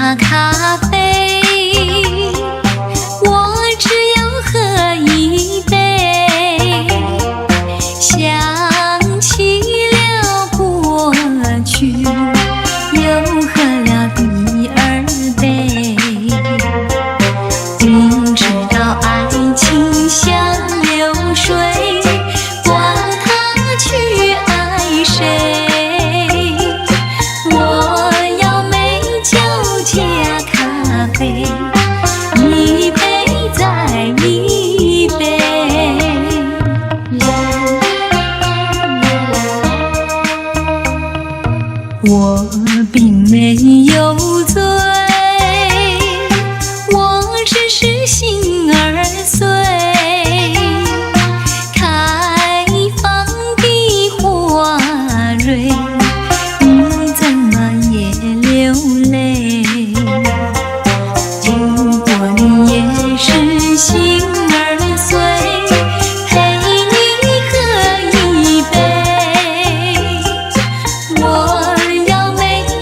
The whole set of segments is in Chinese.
加咖啡，我只要喝一杯。想起了过去，又喝了第二杯。明知道爱情像流水，管他去爱谁。我要美酒加咖啡，一杯再一杯。我并没有醉，我只是心儿碎。开放的花蕊，你怎么也流泪？如果你也是心儿碎，陪你喝一杯。我要美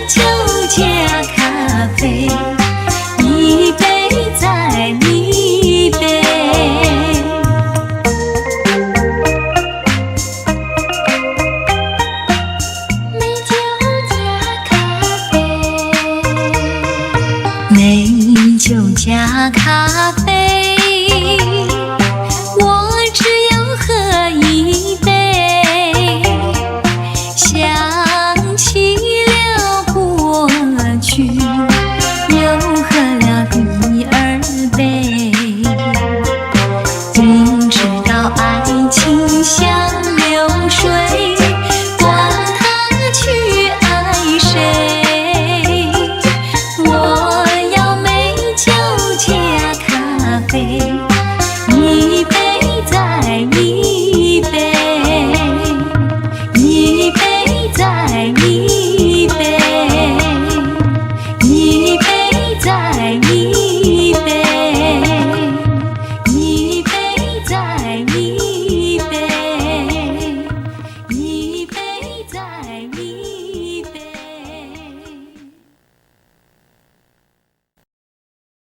酒加咖啡，一杯再一杯。美酒加咖啡，美酒加咖